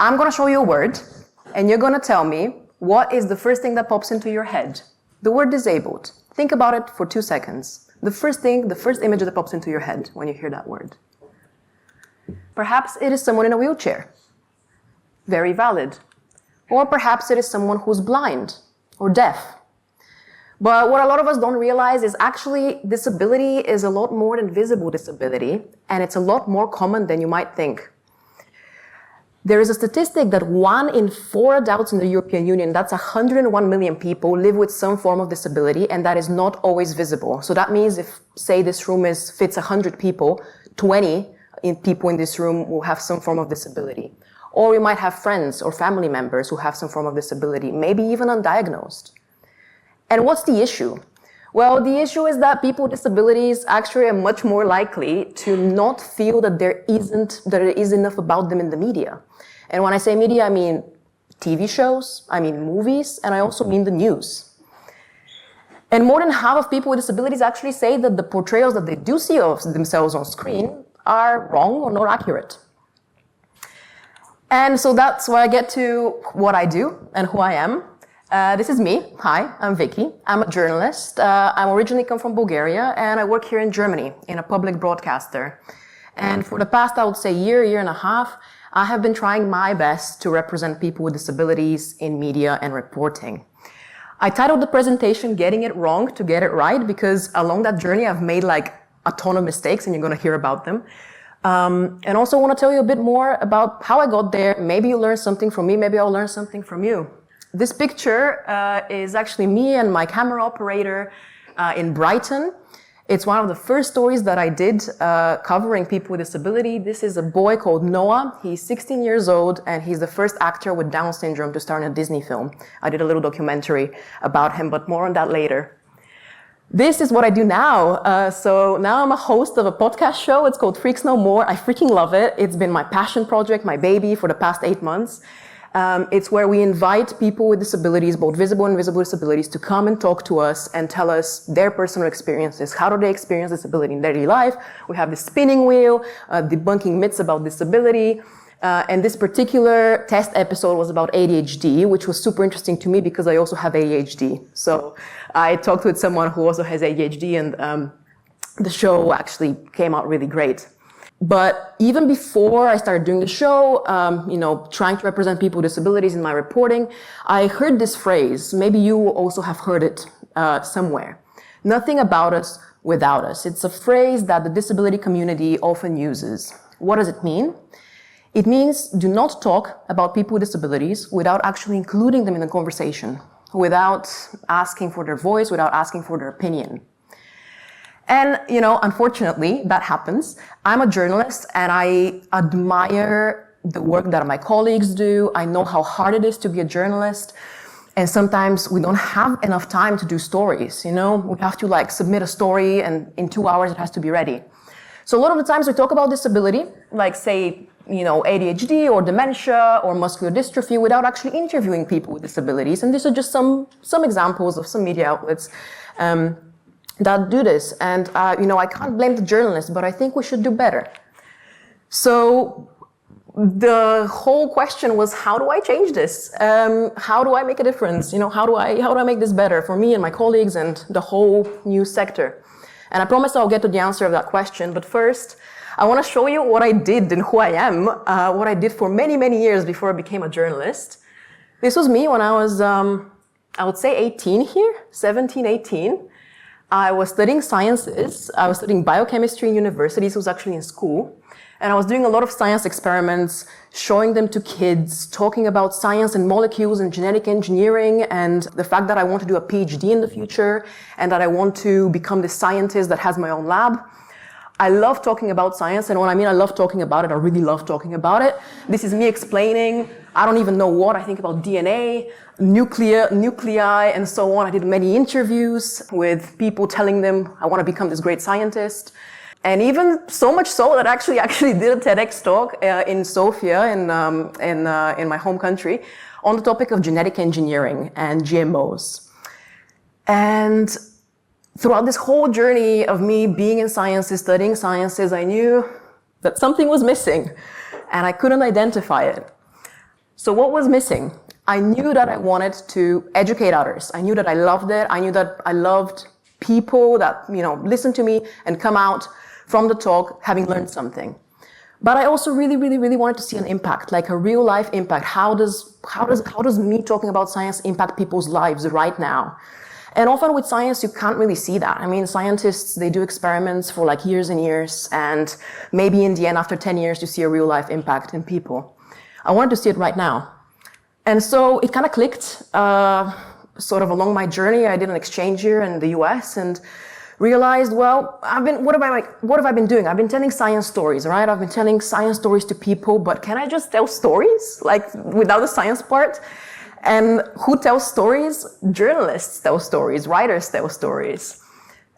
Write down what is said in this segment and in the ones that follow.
I'm going to show you a word, and you're going to tell me what is the first thing that pops into your head. The word disabled. Think about it for 2 seconds. The first image that pops into your head when you hear that word. Perhaps it is someone in a wheelchair. Very valid. Or perhaps it is someone who's blind or deaf. But what a lot of us don't realize is actually disability is a lot more than visible disability, and it's a lot more common than you might think. There is a statistic that 1 in 4 adults in the European Union, that's 101 million people, live with some form of disability, and that is not always visible. So that means if, say, this room fits 100 people, 20 people in this room will have some form of disability. Or we might have friends or family members who have some form of disability, maybe even undiagnosed. And what's the issue? Well, the issue is that people with disabilities actually are much more likely to not feel that there is enough about them in the media. And when I say media, I mean TV shows, I mean movies, and I also mean the news. And more than half of people with disabilities actually say that the portrayals that they do see of themselves on screen are wrong or not accurate. And so that's where I get to what I do and who I am. This is me. Hi, I'm Vicky. I'm a journalist. I'm originally come from Bulgaria, and I work here in Germany in a public broadcaster. And for the past, I would say, year and a half, I have been trying my best to represent people with disabilities in media and reporting. I titled the presentation Getting It Wrong to Get It Right, because along that journey, I've made like a ton of mistakes, and you're going to hear about them. And also want to tell you a bit more about how I got there. Maybe you'll learn something from me. Maybe I'll learn something from you. This picture is actually me and my camera operator in Brighton. It's one of the first stories that I did covering people with disability. This is a boy called Noah. He's 16 years old, and he's the first actor with Down syndrome to star in a Disney film. I did a little documentary about him, but more on that later. This is what I do now. So now I'm a host of a podcast show. It's called Freaks No More. I freaking love it. It's been my passion project, my baby, for the past 8 months. It's where we invite people with disabilities, both visible and invisible disabilities, to come and talk to us and tell us their personal experiences. How do they experience disability in daily life? We have the spinning wheel, debunking myths about disability. And this particular test episode was about ADHD, which was super interesting to me because I also have ADHD. So I talked with someone who also has ADHD, and the show actually came out really great. But even before I started doing the show, trying to represent people with disabilities in my reporting, I heard this phrase. Maybe you also have heard it somewhere. Nothing about us without us. It's a phrase that the disability community often uses. What does it mean? It means do not talk about people with disabilities without actually including them in the conversation, without asking for their voice, without asking for their opinion. And, unfortunately, that happens. I'm a journalist, and I admire the work that my colleagues do. I know how hard it is to be a journalist. And sometimes we don't have enough time to do stories, We have to, submit a story, and in 2 hours it has to be ready. So a lot of the times we talk about disability, like, say, ADHD or dementia or muscular dystrophy, without actually interviewing people with disabilities. And these are just some examples of some media outlets that do this. And, I can't blame the journalists, but I think we should do better. So the whole question was, how do I change this? How do I make a difference? How do I make this better for me and my colleagues and the whole news sector? And I promise I'll get to the answer of that question. But first, I want to show you what I did and who I am, what I did for many, many years before I became a journalist. This was me when I was, I would say 18 here, 17, 18. I was studying sciences. I was studying biochemistry in university. So I was actually in school. And I was doing a lot of science experiments, showing them to kids, talking about science and molecules and genetic engineering and the fact that I want to do a PhD in the future and that I want to become the scientist that has my own lab. I love talking about science, and when I mean I love talking about it, I really love talking about it. This is me explaining, I don't even know what I think about DNA, nuclei, and so on. I did many interviews with people telling them I want to become this great scientist. And even so much so that I actually did a TEDx talk in Sofia in my home country on the topic of genetic engineering and GMOs. And throughout this whole journey of me being in sciences, studying sciences, I knew that something was missing and I couldn't identify it. So what was missing? I knew that I wanted to educate others. I knew that I loved it. I knew that I loved people that, listen to me and come out from the talk having learned something. But I also really, really, really wanted to see an impact, like a real life impact. How does me talking about science impact people's lives right now? And often with science, you can't really see that. I mean, scientists, they do experiments for like years and years, and maybe in the end, after 10 years, you see a real life impact in people. I wanted to see it right now. And so it kind of clicked, sort of along my journey. I did an exchange year in the US and realized, well, what have I been doing? I've been telling science stories, right? I've been telling science stories to people, but can I just tell stories, like without the science part? And who tells stories? Journalists tell stories, writers tell stories.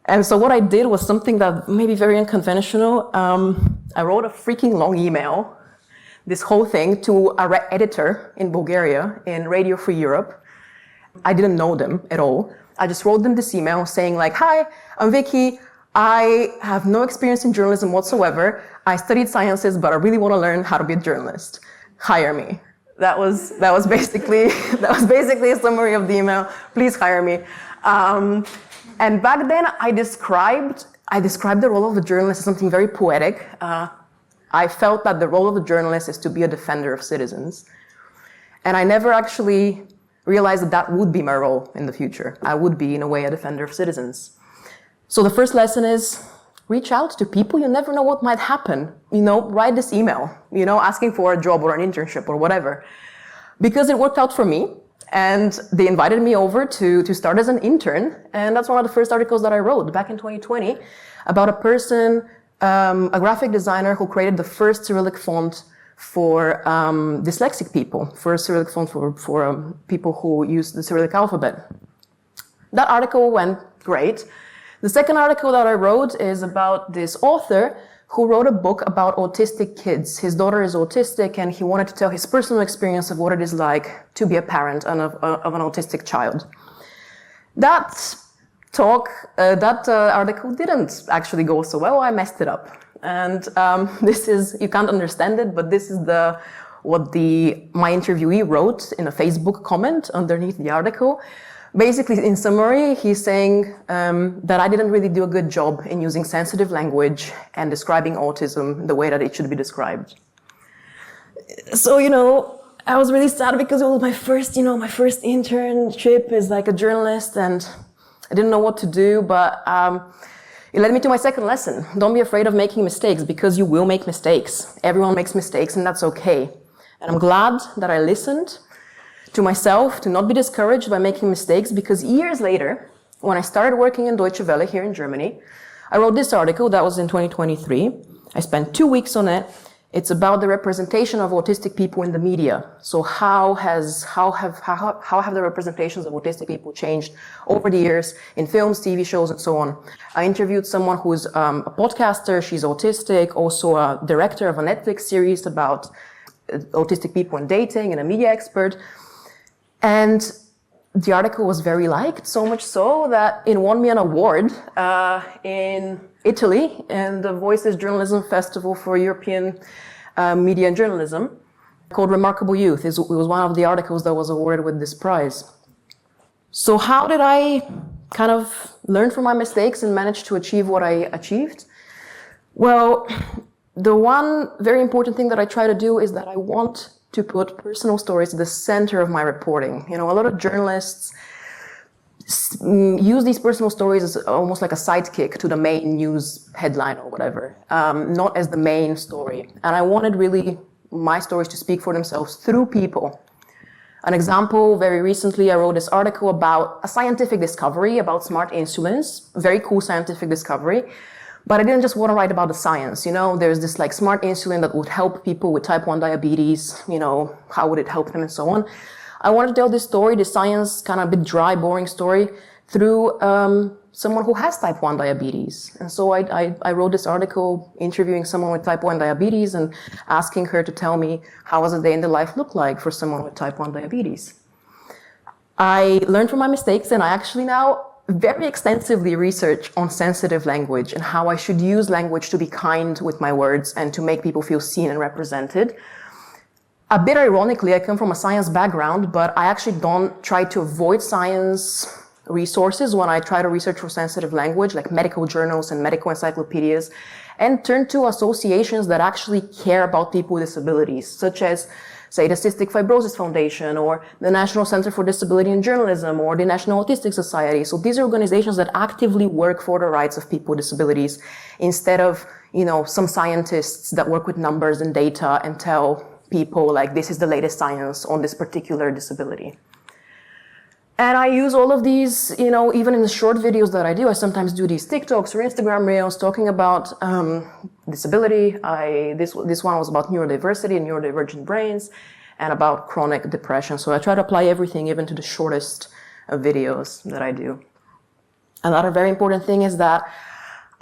And so what I did was something that may be very unconventional. I wrote a freaking long email, this whole thing, to an editor in Bulgaria in Radio Free Europe. I didn't know them at all. I just wrote them this email saying like, hi, I'm Vicky. I have no experience in journalism whatsoever. I studied sciences, but I really want to learn how to be a journalist. Hire me. That was basically a summary of the email. Please hire me. And back then I described the role of the journalist as something very poetic. I felt that the role of the journalist is to be a defender of citizens. And I never actually realized that would be my role in the future. I would be, in a way, a defender of citizens. So the first lesson is reach out to people. You never know what might happen. Write this email, asking for a job or an internship or whatever. Because it worked out for me. And they invited me over to start as an intern. And that's one of the first articles that I wrote back in 2020 about a person, a graphic designer who created the first Cyrillic font for dyslexic people, for a Cyrillic font for people who use the Cyrillic alphabet. That article went great. The second article that I wrote is about this author who wrote a book about autistic kids. His daughter is autistic, and he wanted to tell his personal experience of what it is like to be a parent of an autistic child. That article didn't actually go so well. I messed it up. And this is, you can't understand it, but this is what my interviewee wrote in a Facebook comment underneath the article. Basically, in summary, he's saying that I didn't really do a good job in using sensitive language and describing autism the way that it should be described. So, I was really sad because it was my first internship as like a journalist, and I didn't know what to do, but it led me to my second lesson. Don't be afraid of making mistakes, because you will make mistakes. Everyone makes mistakes, and that's okay. And I'm glad that I listened to myself to not be discouraged by making mistakes, because years later, when I started working in Deutsche Welle here in Germany, I wrote this article that was in 2023. I spent 2 weeks on it. It's about the representation of autistic people in the media. So how have the representations of autistic people changed over the years in films, TV shows, and so on? I interviewed someone who's a podcaster. She's autistic, also a director of a Netflix series about autistic people and dating, and a media expert. And the article was very liked, so much so that it won me an award in Italy in the Voices Journalism Festival for European Media and Journalism, called Remarkable Youth. It was one of the articles that was awarded with this prize. So how did I kind of learn from my mistakes and manage to achieve what I achieved? Well, the one very important thing that I try to do is that I want to put personal stories at the center of my reporting. A lot of journalists use these personal stories as almost like a sidekick to the main news headline or whatever, not as the main story. And I wanted really my stories to speak for themselves through people. An example, very recently, I wrote this article about a scientific discovery about smart insulins, very cool scientific discovery. But I didn't just want to write about the science. There's this like smart insulin that would help people with type 1 diabetes, how would it help them and so on. I wanted to tell this story, the science kind of a bit dry, boring story, through someone who has type 1 diabetes. And so I wrote this article interviewing someone with type 1 diabetes and asking her to tell me how does a day in the life look like for someone with type 1 diabetes. I learned from my mistakes, and I actually now very extensively research on sensitive language and how I should use language to be kind with my words and to make people feel seen and represented. A bit ironically, I come from a science background, but I actually don't try to avoid science resources when I try to research for sensitive language, like medical journals and medical encyclopedias, and turn to associations that actually care about people with disabilities, such as, say, the Cystic Fibrosis Foundation, or the National Center for Disability in Journalism, or the National Autistic Society. So these are organizations that actively work for the rights of people with disabilities, instead of, some scientists that work with numbers and data and tell people, like, this is the latest science on this particular disability. And I use all of these, even in the short videos that I do. I sometimes do these TikToks or Instagram reels talking about disability. This one was about neurodiversity and neurodivergent brains, and about chronic depression. So I try to apply everything, even to the shortest videos that I do. Another very important thing is that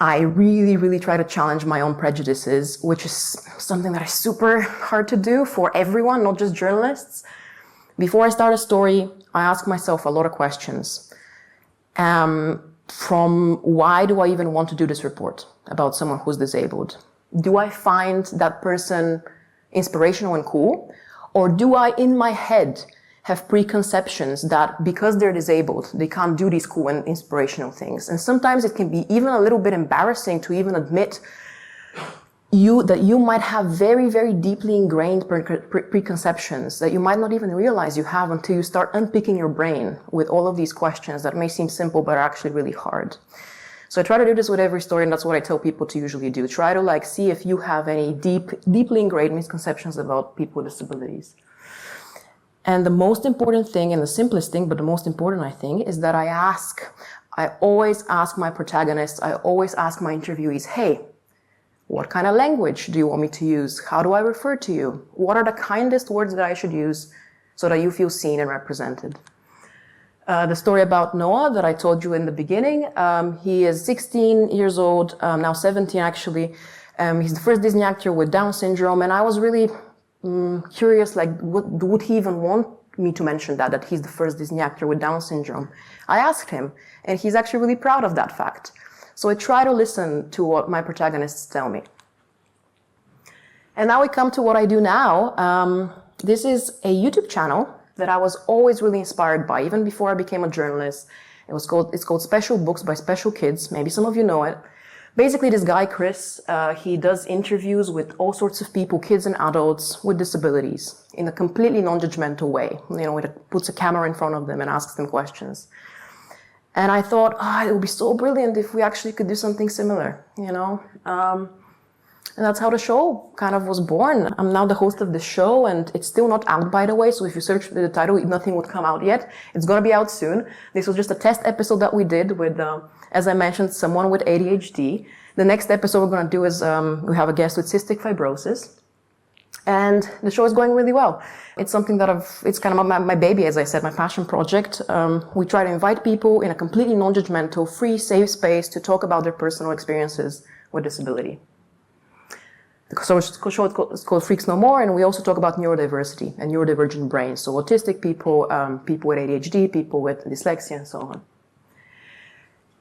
I really, really try to challenge my own prejudices, which is something that is super hard to do for everyone, not just journalists. Before I start a story, I ask myself a lot of questions. From why do I even want to do this report about someone who's disabled? Do I find that person inspirational and cool? Or do I, in my head, have preconceptions that because they're disabled, they can't do these cool and inspirational things? And sometimes it can be even a little bit embarrassing to even admit that you might have very, very deeply ingrained preconceptions that you might not even realize you have until you start unpicking your brain with all of these questions that may seem simple but are actually really hard. So I try to do this with every story, and that's what I tell people to usually do. Try to see if you have any deeply ingrained misconceptions about people with disabilities. And the most important thing, and the simplest thing, but the most important, I think, is that I always ask my protagonists, I always ask my interviewees, hey, what kind of language do you want me to use? How do I refer to you? What are the kindest words that I should use so that you feel seen and represented? The story about Noah that I told you in the beginning, he is 16 years old, now 17 actually. He's the first Disney actor with Down syndrome, and I was really curious, would he even want me to mention that he's the first Disney actor with Down syndrome? I asked him, and he's actually really proud of that fact. So I try to listen to what my protagonists tell me. And now we come to what I do now. This is a YouTube channel that I was always really inspired by, even before I became a journalist. It's called Special Books by Special Kids. Maybe some of you know it. Basically, this guy, Chris, he does interviews with all sorts of people, kids and adults with disabilities, in a completely non-judgmental way. He puts a camera in front of them and asks them questions. And I thought, it would be so brilliant if we actually could do something similar, And that's how the show kind of was born. I'm now the host of the show, and it's still not out, by the way. So if you search for the title, nothing would come out yet. It's going to be out soon. This was just a test episode that we did with, as I mentioned, someone with ADHD. The next episode we're going to do is, we have a guest with cystic fibrosis. And the show is going really well. It's something that it's kind of my baby, as I said, my passion project. We try to invite people in a completely non-judgmental, free, safe space to talk about their personal experiences with disability. So the show is called Freaks No More, and we also talk about neurodiversity and neurodivergent brains. So autistic people, people with ADHD, people with dyslexia, and so on.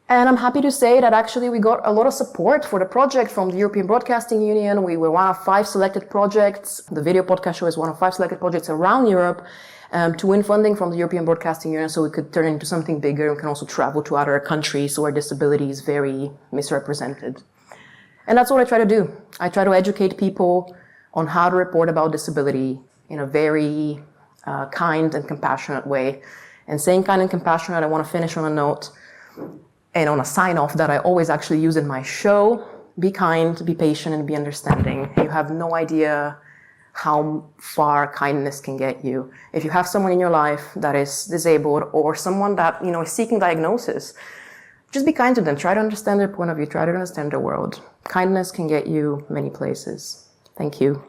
And I'm happy to say that actually we got a lot of support for the project from the European Broadcasting Union. We were one of 5 selected projects. The video podcast show is one of 5 selected projects around Europe to win funding from the European Broadcasting Union so we could turn it into something bigger and can also travel to other countries where disability is very misrepresented. And that's what I try to do. I try to educate people on how to report about disability in a very kind and compassionate way. And saying kind and compassionate, I want to finish on a note and on a sign-off that I always actually use in my show. Be kind, be patient, and be understanding. You have no idea how far kindness can get you. If you have someone in your life that is disabled or someone that, is seeking diagnosis, just be kind to them. Try to understand their point of view. Try to understand their world. Kindness can get you many places. Thank you.